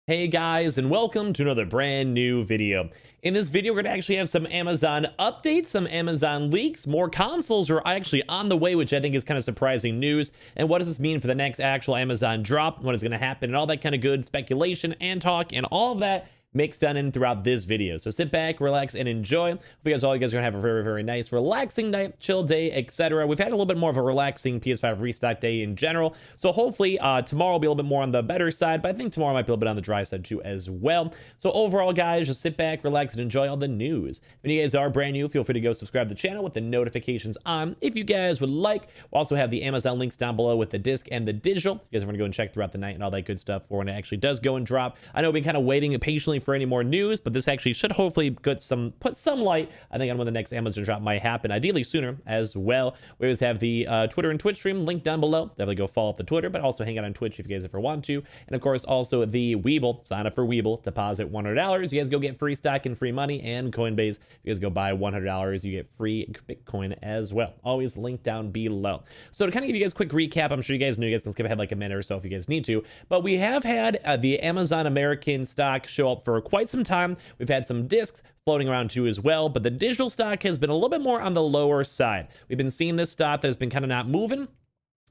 Hey guys, and welcome to another brand new video. In this video, we're going to actually have some Amazon updates, some Amazon leaks, more consoles are actually on the way, which I think is kind of surprising news. And what does this mean for the next actual Amazon drop? What is going to happen and all that kind of good speculation and talk and all of that mixed done in throughout this video. So sit back, relax, and enjoy. Hope you guys are going to have a very, very nice, relaxing night, chill day, etc. We've had a little bit more of a relaxing PS5 restock day in general. So hopefully tomorrow will be a little bit more on the better side, but I think tomorrow might be a little bit on the dry side too as well. So overall, guys, just sit back, relax, and enjoy all the news. If you guys are brand new, feel free to go subscribe to the channel with the notifications on if you guys would like. We'll also have the Amazon links down below with the disc and the digital. You guys are going to go and check throughout the night and all that good stuff for when it actually does go and drop. I know we've been kind of waiting patiently for any more news, but this actually should hopefully put some light, I think, on when the next Amazon drop might happen, ideally sooner as well. We always have the Twitter and Twitch stream linked down below. Definitely go follow up the Twitter, but also hang out on Twitch if you guys ever want to. And of course, also the Weeble. Sign up for Weeble, deposit $100. You guys go get free stock and free money, and Coinbase. If you guys go buy $100, you get free Bitcoin as well. Always linked down below. So to kind of give you guys a quick recap, I'm sure you guys know, you guys can skip ahead like a minute or so if you guys need to, but we have had the Amazon American stock show up for quite some time. We've had some discs floating around too as well, but the digital stock has been a little bit more on the lower side. We've been seeing this stock that has been kind of not moving,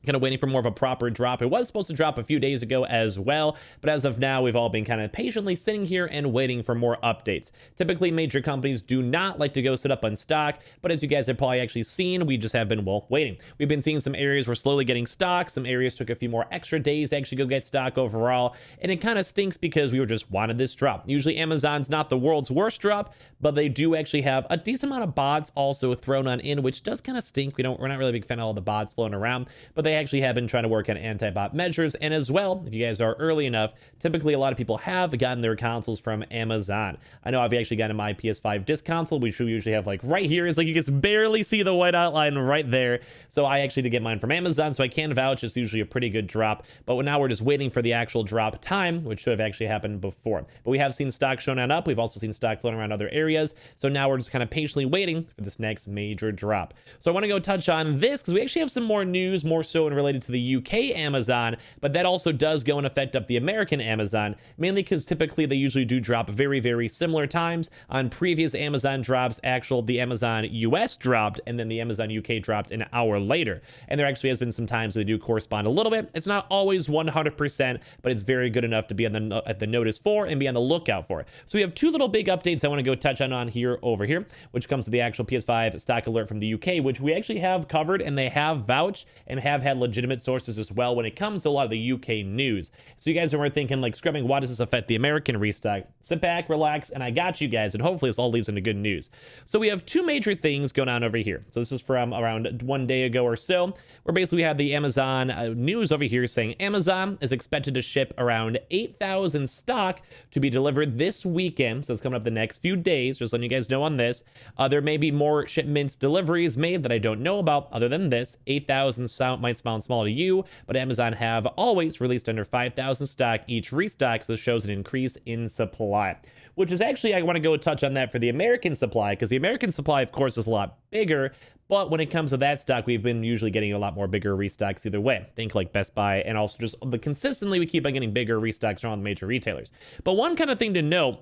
kind of waiting for more of a proper drop. It was supposed to drop a few days ago as well, but as of now, we've all been kind of patiently sitting here and waiting for more updates. Typically, major companies do not like to go sit up on stock, but as you guys have probably actually seen, we just have been, well, waiting. We've been seeing some areas we're slowly getting stock. Some areas took a few more extra days to actually go get stock overall, and it kind of stinks because we were just wanted this drop. Usually, Amazon's not the world's worst drop, but they do actually have a decent amount of bots also thrown on in, which does kind of stink. We're not really a big fan of all the bots floating around, but they actually have been trying to work on anti-bot measures. And as well, if you guys are early enough, typically a lot of people have gotten their consoles from Amazon. I know I've actually gotten my PS5 disc console, which we usually have like right here. Is like you can barely see the white outline right there. So I actually did get mine from Amazon, so I can vouch it's usually a pretty good drop. But now we're just waiting for the actual drop time, which should have actually happened before. But we have seen stock shown on up. We've also seen stock floating around other areas. So now we're just kind of patiently waiting for this next major drop. So I want to go touch on this because we actually have some more news, more so in related to the UK Amazon, but that also does go and affect up the American Amazon, mainly because typically they usually do drop very, very similar times. On previous Amazon drops, the Amazon US dropped, and then the Amazon UK dropped an hour later. And there actually has been some times they do correspond a little bit. It's not always 100%, but it's very good enough to be on at the notice for and be on the lookout for. So we have two little big updates I want to go touch on here over here, which comes to the actual PS5 stock alert from the UK, which we actually have covered, and they have vouched and have had legitimate sources as well when it comes to a lot of the UK news. So you guys are thinking like, scrubbing, why does this affect the American restock? Sit back, relax, and I got you guys, and hopefully this all leads into good news. So we have two major things going on over here. So this is from around 1 day ago or so, where basically we have the Amazon news over here saying Amazon is expected to ship around 8,000 stock to be delivered this weekend. So it's coming up the next few days, just letting you guys know on this. There may be more shipments, deliveries made that I don't know about other than this. 8,000 might sound small to you, but Amazon have always released under 5,000 stock each restock, so this shows an increase in supply, which is actually, I want to go touch on that for the American supply, because the American supply, of course, is a lot bigger, but when it comes to that stock, we've been usually getting a lot more bigger restocks either way. Think like Best Buy, and also just consistently we keep on getting bigger restocks around the major retailers. But one kind of thing to note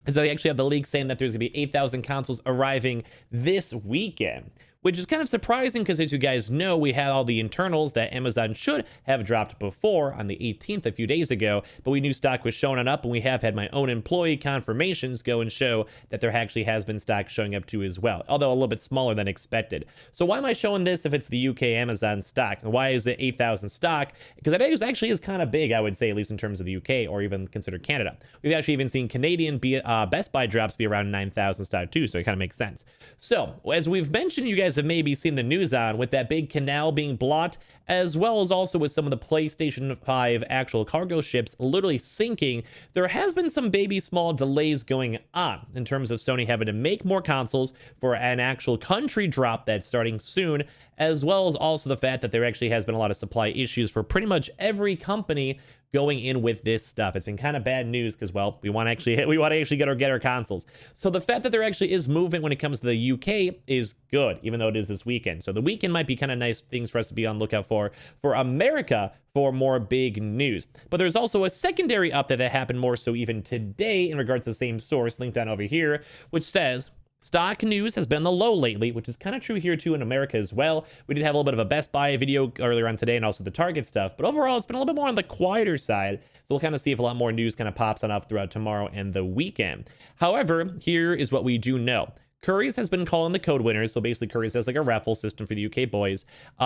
is that they actually have the leak saying that there's going to be 8,000 consoles arriving this weekend, which is kind of surprising because, as you guys know, we had all the internals that Amazon should have dropped before on the 18th a few days ago, but we knew stock was showing up, and we have had my own employee confirmations go and show that there actually has been stock showing up too as well, although a little bit smaller than expected. So why am I showing this if it's the UK Amazon stock? And why is it 8,000 stock? Because it actually is kind of big, I would say, at least in terms of the UK, or even consider Canada. We've actually even seen Canadian Best Buy drops be around 9,000 stock too, so it kind of makes sense. So, as we've mentioned, you guys have maybe seen the news on with that big canal being blocked, as well as also with some of the PlayStation 5 actual cargo ships literally sinking. There has been some small delays going on in terms of Sony having to make more consoles for an actual country drop that's starting soon, as well as also the fact that there actually has been a lot of supply issues for pretty much every company going in with this stuff. It's been kind of bad news because, well, we want to actually get our consoles. So the fact that there actually is movement when it comes to the UK is good, even though it is this weekend. So the weekend might be kind of nice things for us to be on lookout for America for more big news. But there's also a secondary update that happened more so even today in regards to the same source linked down over here, which says stock news has been on the low lately, which is kind of true here too in America as well. We did have a little bit of a Best Buy video earlier on today and also the Target stuff, but overall it's been a little bit more on the quieter side. So we'll kind of see if a lot more news kind of pops on up throughout tomorrow and the weekend. However, here is what we do know. Currys has been calling the code winners. So basically Currys has like a raffle system for the UK boys.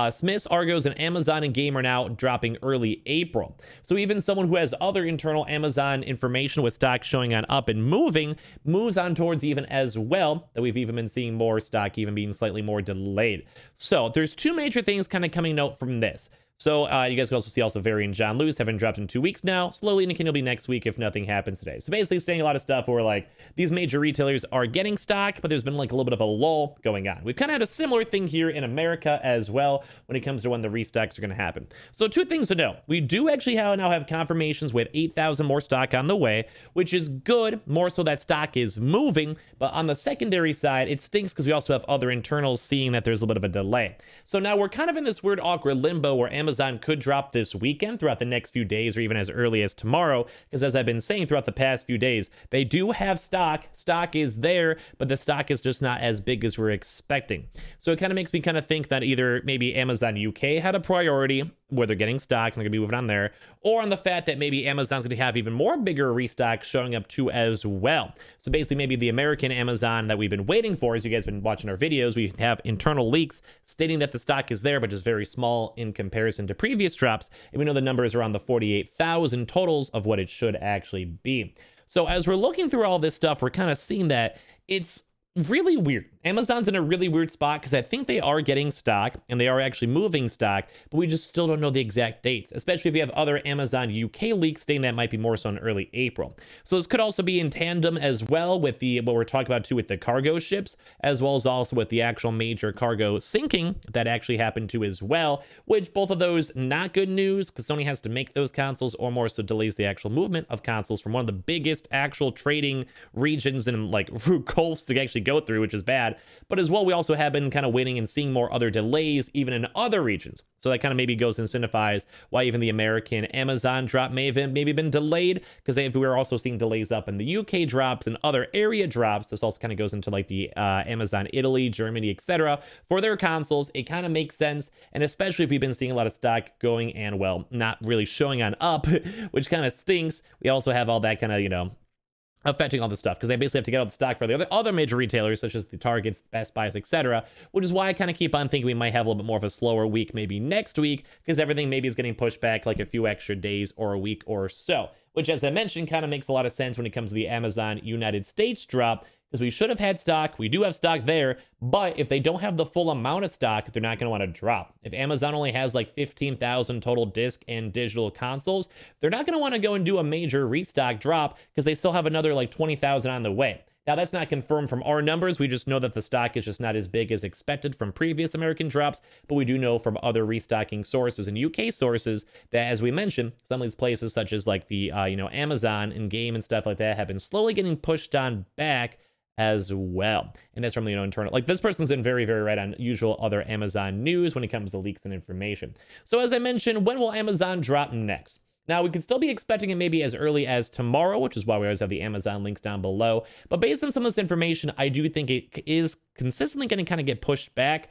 Smiths, Argos, and Amazon and Game are now dropping early April. So even someone who has other internal Amazon information with stock showing on up and moving moves on towards even as well, that we've even been seeing more stock even being slightly more delayed. So there's two major things kind of coming out from this. So you guys can also see Varian John Lewis having dropped in 2 weeks now. Slowly indicating it'll be next week if nothing happens today. So basically saying a lot of stuff where like these major retailers are getting stock, but there's been like a little bit of a lull going on. We've kind of had a similar thing here in America as well when it comes to when the restocks are going to happen. So two things to know. We do actually now have confirmations with 8,000 more stock on the way, which is good. More so that stock is moving. But on the secondary side, it stinks because we also have other internals seeing that there's a little bit of a delay. So now we're kind of in this weird awkward limbo where Amazon could drop this weekend throughout the next few days or even as early as tomorrow, because as I've been saying throughout the past few days, they do have stock is there, but the stock is just not as big as we're expecting. So it kind of makes me kind of think that either maybe Amazon UK had a priority where they're getting stock and they're gonna be moving on there, or on the fact that maybe Amazon's gonna have even more bigger restock showing up too as well. So basically maybe the American Amazon that we've been waiting for, as you guys have been watching our videos, we have internal leaks stating that the stock is there, but just very small in comparison to previous drops. And we know the number is around the 48,000 totals of what it should actually be. So as we're looking through all this stuff, we're kind of seeing that it's really weird. Amazon's in a really weird spot because I think they are getting stock and they are actually moving stock, but we just still don't know the exact dates, especially if you have other Amazon UK leaks stating that might be more so in early April. So this could also be in tandem as well with what we're talking about too with the cargo ships, as well as also with the actual major cargo sinking that actually happened too as well, which both of those not good news because Sony has to make those consoles or more so delays the actual movement of consoles from one of the biggest actual trading regions and like gulfs to actually go through, which is bad. But as well, we also have been kind of waiting and seeing more other delays even in other regions. So that kind of maybe goes and signifies why even the American Amazon drop may have maybe been delayed, because if we were also seeing delays up in the UK drops and other area drops, this also kind of goes into like the Amazon Italy, Germany, etc. for their consoles. It kind of makes sense, and especially if we've been seeing a lot of stock going and well not really showing on up, which kind of stinks. We also have all that kind of affecting all this stuff because they basically have to get all the stock for the other major retailers such as the Targets, Best Buys, etc., which is why I kind of keep on thinking we might have a little bit more of a slower week maybe next week because everything maybe is getting pushed back like a few extra days or a week or so, which as I mentioned kind of makes a lot of sense when it comes to the Amazon United States drop, because we should have had stock. We do have stock there, but if they don't have the full amount of stock, they're not going to want to drop. If Amazon only has like 15,000 total disc and digital consoles, they're not going to want to go and do a major restock drop because they still have another like 20,000 on the way. Now, that's not confirmed from our numbers. We just know that the stock is just not as big as expected from previous American drops, but we do know from other restocking sources and UK sources that, as we mentioned, some of these places such as like the, Amazon and Game and stuff like that have been slowly getting pushed on back as well. And that's from the internal, like this person's been very, very right on usual other Amazon news when it comes to leaks and information. So as I mentioned, when will Amazon drop next? Now, we could still be expecting it maybe as early as tomorrow, which is why we always have the Amazon links down below. But based on some of this information, I do think it is consistently going to kind of get pushed back.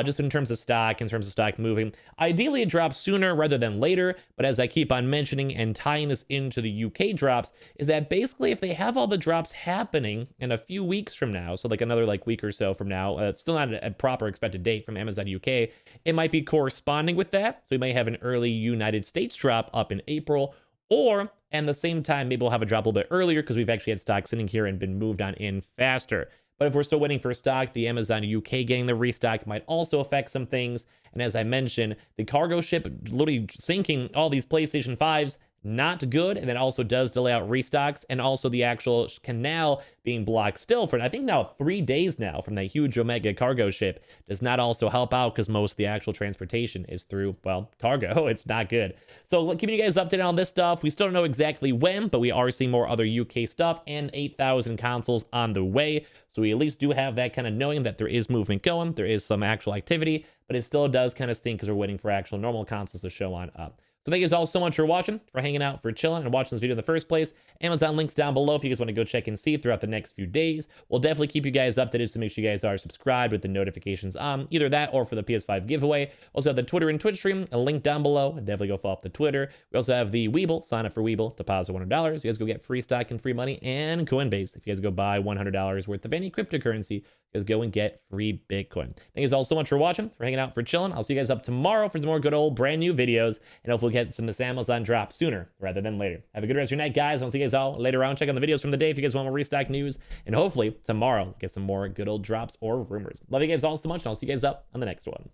Just in terms of stock moving. Ideally, it drops sooner rather than later, but as I keep on mentioning and tying this into the UK drops, is that basically if they have all the drops happening in a few weeks from now, so like another like week or so from now, it's still not a proper expected date from Amazon UK, it might be corresponding with that. So we may have an early United States drop up in April, or at the same time, maybe we'll have a drop a little bit earlier because we've actually had stock sitting here and been moved on in faster. But if we're still waiting for stock, the Amazon UK getting the restock might also affect some things. And as I mentioned, the cargo ship literally sinking all these PlayStation 5s not good. And that also does delay out restocks, and also the actual canal being blocked still for, I think, now 3 days now from that huge Omega cargo ship does not also help out, because most of the actual transportation is through, well, cargo. It's not good. So keeping you guys updated on this stuff. We still don't know exactly when, but we are seeing more other UK stuff and 8,000 consoles on the way. So we at least do have that kind of knowing that there is movement going, there is some actual activity, but it still does kind of stink because we're waiting for actual normal consoles to show on up. So thank you guys all so much for watching, for hanging out, for chilling, and watching this video in the first place. Amazon links down below if you guys want to go check and see throughout the next few days. We'll definitely keep you guys updated, so make sure you guys are subscribed with the notifications on, either that or for the PS5 giveaway. Also have the Twitter and Twitch stream, a link down below. Definitely go follow up the Twitter. We also have the Weeble. Sign up for Weeble, deposit $100. You guys go get free stock and free money, and Coinbase. If you guys go buy $100 worth of any cryptocurrency, is go and get free Bitcoin. Thank you guys all so much for watching, for hanging out, for chilling. I'll see you guys up tomorrow for some more good old brand new videos, and hopefully get some of this Amazon drop sooner rather than later. Have a good rest of your night, guys. I'll see you guys all later on. Check out the videos from the day if you guys want more restock news, and hopefully tomorrow get some more good old drops or rumors. Love you guys all so much, and I'll see you guys up on the next one.